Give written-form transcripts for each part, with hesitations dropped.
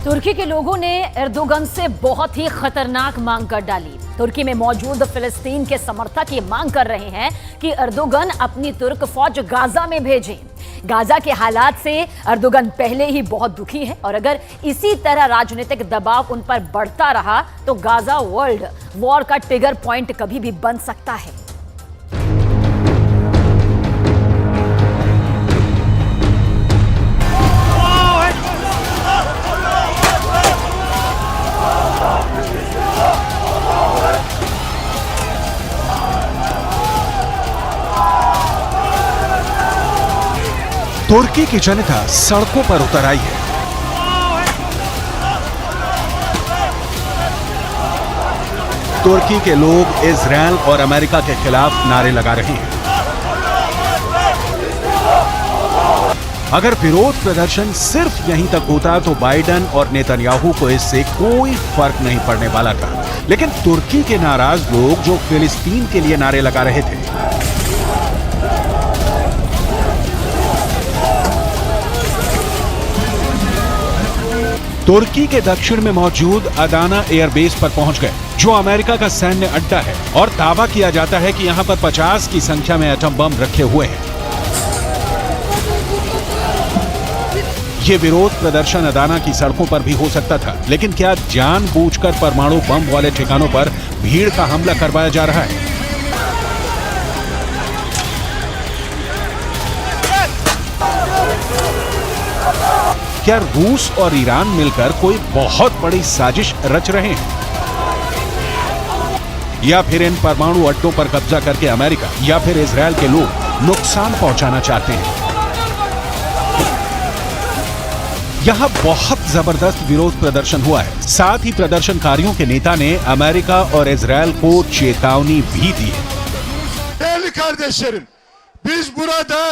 तुर्की के लोगों ने एर्दोगन से बहुत ही खतरनाक मांग कर डाली। तुर्की में मौजूद फिलिस्तीन के समर्थक ये मांग कर रहे हैं कि एर्दोगन अपनी तुर्क फौज गाजा में भेजें। गाजा के हालात से एर्दोगन पहले ही बहुत दुखी है और अगर इसी तरह राजनीतिक दबाव उन पर बढ़ता रहा तो गाजा वर्ल्ड वॉर का ट्रिगर पॉइंट कभी भी बन सकता है। तुर्की की जनता सड़कों पर उतर आई है। तुर्की के लोग इजरायल और अमेरिका के खिलाफ नारे लगा रहे हैं। अगर विरोध प्रदर्शन सिर्फ यहीं तक होता तो बाइडेन और नेतन्याहू को इससे कोई फर्क नहीं पड़ने वाला था, लेकिन तुर्की के नाराज लोग जो फिलिस्तीन के लिए नारे लगा रहे थे, तुर्की के दक्षिण में मौजूद अदाना एयरबेस पर पहुंच गए, जो अमेरिका का सैन्य अड्डा है और दावा किया जाता है कि यहां पर 50 की संख्या में एटम बम रखे हुए हैं। ये विरोध प्रदर्शन अदाना की सड़कों पर भी हो सकता था, लेकिन क्या जानबूझकर परमाणु बम वाले ठिकानों पर भीड़ का हमला करवाया जा रहा है? क्या रूस और ईरान मिलकर कोई बहुत बड़ी साजिश रच रहे हैं? या फिर इन परमाणु अड्डों पर कब्जा करके अमेरिका या फिर इजरायल के लोग नुकसान पहुंचाना चाहते हैं? यहां बहुत जबरदस्त विरोध प्रदर्शन हुआ है। साथ ही प्रदर्शनकारियों के नेता ने अमेरिका और इजरायल को चेतावनी भी दी है। Değerli kardeşlerim, biz burada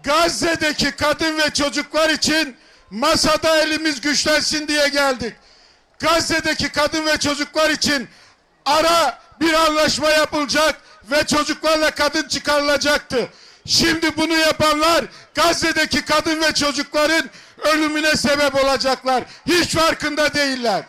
Gazze'deki kadın ve çocuklar için masada elimiz güçlensin diye geldik. Gazze'deki kadın ve çocuklar için ara bir anlaşma yapılacak ve çocuklarla kadın çıkarılacaktı. Şimdi bunu yapanlar Gazze'deki kadın ve çocukların ölümüne sebep olacaklar. Hiç farkında değiller.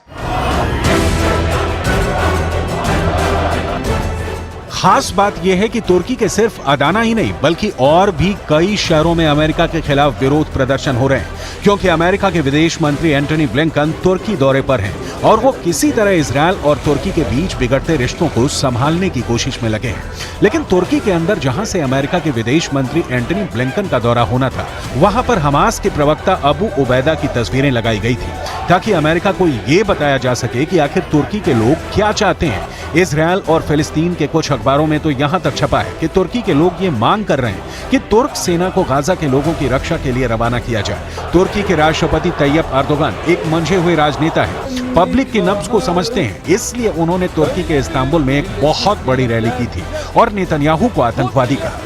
खास बात यह है कि तुर्की के सिर्फ Adana ही नहीं बल्कि और भी कई शहरों में अमेरिका के खिलाफ विरोध प्रदर्शन हो रहे हैं, क्योंकि अमेरिका के विदेश मंत्री एंटनी ब्लिंकन तुर्की दौरे पर हैं और वो किसी तरह इजरायल और तुर्की के बीच बिगड़ते रिश्तों को संभालने की कोशिश में लगे हैं। लेकिन तुर्की के अंदर जहां से अमेरिका के विदेश मंत्री एंटनी ब्लिंकन का दौरा होना था, वहां पर हमास के प्रवक्ता अबू उबैदा की तस्वीरें लगाई गई थी ताकि अमेरिका को ये बताया जा सके कि आखिर तुर्की के लोग क्या चाहते हैं। इजरायल और फिलिस्तीन के कुछ अखबारों में तो यहां तक छपा है कि तुर्की के लोग ये मांग कर रहे हैं कि तुर्क सेना को गाजा के लोगों की रक्षा के लिए रवाना किया जाए। तुर्की के राष्ट्रपति तैयब एर्दोगन एक मंझे हुए राजनेता है, पब्लिक की नब्ज को समझते हैं, इसलिए उन्होंने तुर्की के इस्तांबुल में एक बहुत बड़ी रैली की थी और नेतन्याहू को आतंकवादी कहा।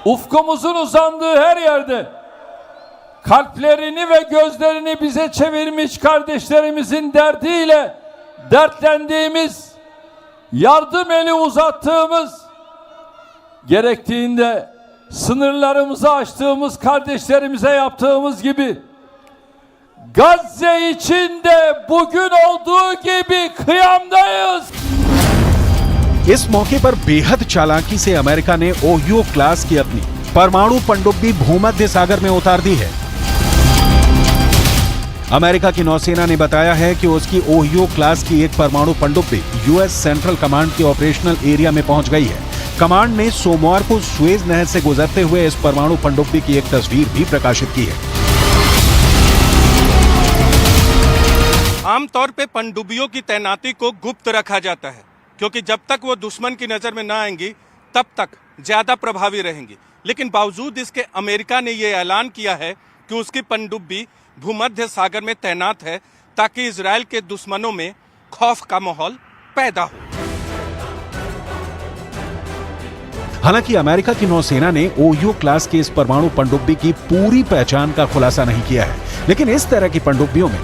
Ufkumuzun uzandığı her yerde kalplerini ve gözlerini bize çevirmiş kardeşlerimizin derdiyle dertlendiğimiz, yardım eli uzattığımız, gerektiğinde sınırlarımızı açtığımız kardeşlerimize yaptığımız gibi Gazze için de bugün olduğu gibi kıyamdayız. इस मौके पर बेहद चालाकी से अमेरिका ने ओहियो क्लास की अपनी परमाणु पनडुब्बी भूमध्य सागर में उतार दी है। अमेरिका की नौसेना ने बताया है कि उसकी ओहियो क्लास की एक परमाणु पनडुब्बी यूएस सेंट्रल कमांड के ऑपरेशनल एरिया में पहुंच गई है। कमांड ने सोमवार को सुएज नहर से गुजरते हुए इस परमाणु पनडुब्बी की एक तस्वीर भी प्रकाशित की है। आमतौर पे पनडुब्बियों की तैनाती को गुप्त रखा जाता है, क्योंकि जब तक वो दुश्मन की नजर में ना आएंगी तब तक ज्यादा प्रभावी रहेंगी। लेकिन बावजूद इसके अमेरिका ने ये ऐलान किया है कि उसकी पनडुब्बी भूमध्य सागर में तैनात है ताकि इजरायल के दुश्मनों में खौफ का माहौल पैदा हो। हालांकि अमेरिका की नौसेना ने ओहियो क्लास के इस परमाणु पनडुब्बी की पूरी पहचान का खुलासा नहीं किया है, लेकिन इस तरह की पनडुब्बियों में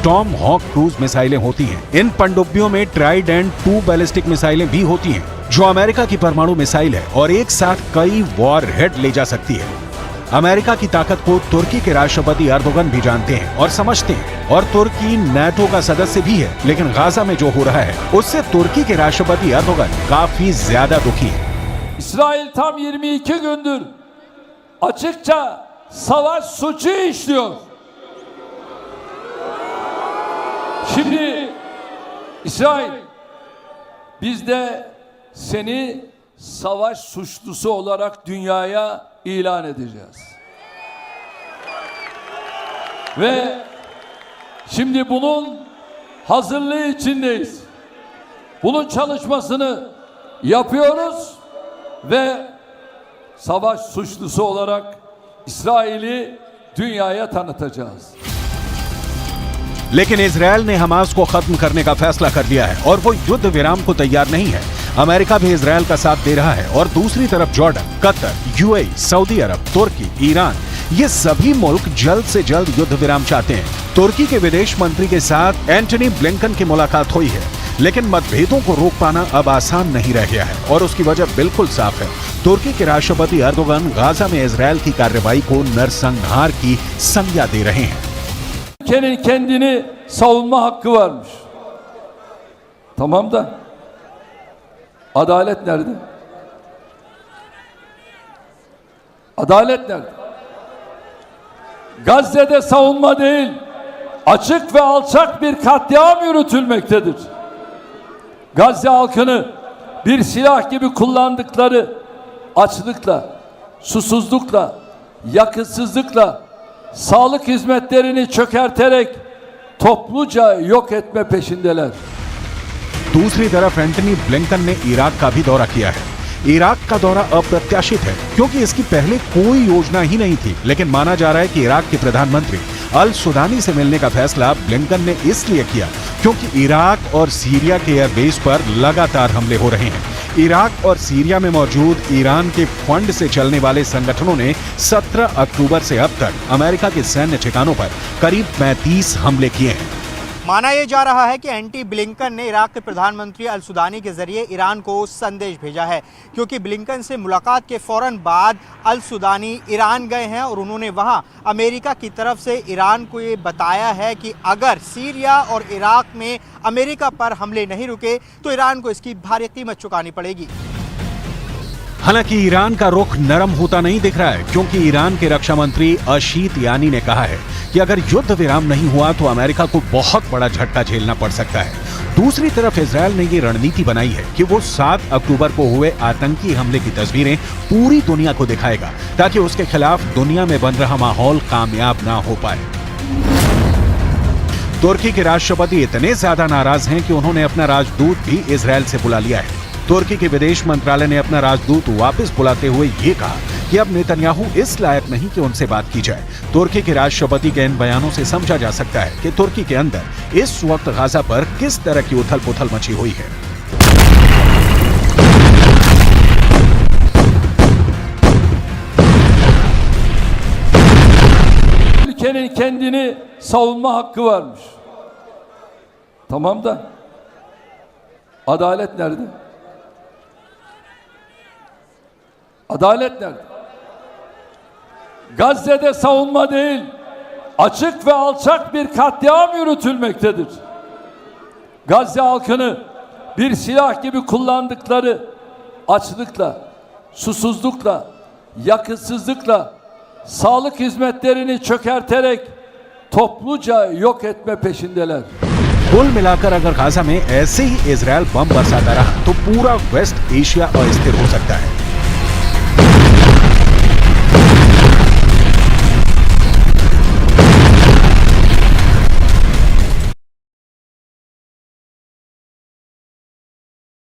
टॉम हॉक क्रूज मिसाइलें होती हैं। इन पनडुब्बियों में ट्राइडेंट 2 बैलिस्टिक मिसाइलें भी होती हैं, जो अमेरिका की परमाणु मिसाइल है और एक साथ कई वॉर हेड ले जा सकती है। अमेरिका की ताकत को तुर्की के राष्ट्रपति एर्दोगन भी जानते हैं और समझते हैं, और तुर्की नाटो का सदस्य भी है। लेकिन गाजा में जो हो रहा है उससे तुर्की के राष्ट्रपति एर्दोगन काफी ज्यादा दुखी है। İsrail tam 22 gündür açıkça savaş suçu işliyor. Şimdi İsrail, biz de seni savaş suçlusu olarak dünyaya ilan edeceğiz. Ve şimdi bunun hazırlığı içindeyiz. Bunun çalışmasını yapıyoruz ve savaş suçlusu olarak İsrail'i dünyaya tanıtacağız. लेकिन Israel ने Hamas को खत्म करने का फैसला कर लिया है और वो युद्ध विराम को तैयार नहीं है। अमेरिका भी इजरायल का साथ दे रहा है और दूसरी तरफ जॉर्डन, कतर, यूएई, सऊदी अरब, तुर्की, ईरान, ये सभी मुल्क जल्द से जल्द युद्ध विराम चाहते हैं। तुर्की के विदेश मंत्री के साथ एंटनी ब्लिंकन की मुलाकात हुई है, लेकिन मतभेदों को रोक पाना अब आसान नहीं रह गया है और उसकी वजह बिल्कुल साफ है। तुर्की के राष्ट्रपति एर्दोगन गाजा में इजरायल की कार्रवाई को नरसंहार की संज्ञा दे रहे हैं। Ülkenin kendini savunma hakkı varmış. Tamam da adalet nerede? Adalet nerede? Gazze'de savunma değil, açık ve alçak bir katliam yürütülmektedir. Gazze halkını bir silah gibi kullandıkları açlıkla, susuzlukla, yakıtsızlıkla, sağlık hizmetlerini çökerterek topluca yok etme peşindeler. दूसरी तरफ Antony Blinken ने Iraq का भी दौरा किया है। Iraq का दौरा अप्रत्याशित है क्योंकि इसकी पहले कोई योजना ही नहीं थी, लेकिन माना जा रहा है कि इराक के प्रधानमंत्री अल सुदानी से मिलने का फैसला ब्लिंकन ने इसलिए किया क्योंकि इराक और सीरिया के एयरबेस पर लगातार हमले हो रहे हैं। इराक और सीरिया में मौजूद ईरान के फंड से चलने वाले संगठनों ने 17 अक्टूबर से अब तक अमेरिका के सैन्य ठिकानों पर करीब 35 हमले किए हैं। माना यह जा रहा है कि एंटी ब्लिंकन ने इराक के प्रधानमंत्री अल सुदानी के जरिए ईरान को संदेश भेजा है, क्योंकि ब्लिंकन से मुलाकात के फौरन बाद अल सुदानी ईरान गए हैं और उन्होंने वहां अमेरिका की तरफ से ईरान को ये बताया है कि अगर सीरिया और इराक में अमेरिका पर हमले नहीं रुके तो ईरान को इसकी भारी कीमत चुकानी पड़ेगी। हालांकि ईरान का रुख नरम होता नहीं दिख रहा है, क्योंकि ईरान के रक्षा मंत्री अशीत यानी ने कहा है कि अगर युद्ध विराम नहीं हुआ तो अमेरिका को बहुत बड़ा झटका झेलना पड़ सकता है। दूसरी तरफ इजरायल ने ये रणनीति बनाई है कि वो 7 अक्टूबर को हुए आतंकी हमले की तस्वीरें पूरी दुनिया को दिखाएगा ताकि उसके खिलाफ दुनिया में बन रहा माहौल कामयाब ना हो पाए। तुर्की के राष्ट्रपति इतने ज्यादा नाराज हैं कि उन्होंने अपना राजदूत भी इजरायल से बुला लिया है। तुर्की के विदेश मंत्रालय ने अपना राजदूत वापस बुलाते हुए ये कहा कि अब नेतन्याहू इस लायक नहीं कि उनसे बात की जाए। तुर्की के राष्ट्रपति के इन बयानों से समझा जा सकता है कि तुर्की के अंदर इस वक्त गाजा पर किस तरह की उथल पुथल मची हुई है। Ülkenin kendini savunma hakkı varmış. Tamam da adalet nerede? Adalet nerede? Gazze'de savunma değil, açık ve alçak bir katliam yürütülmektedir. Gazze halkını bir silah gibi kullandıkları açlıkla, susuzlukla, yakıtsızlıkla, sağlık hizmetlerini çökerterek topluca yok etme peşindeler. कुल मिलाकर अगर Gaza में ऐसे ही Israel बम बरसाता रहा तो पूरा waste Asia अस्थिर हो सकता है।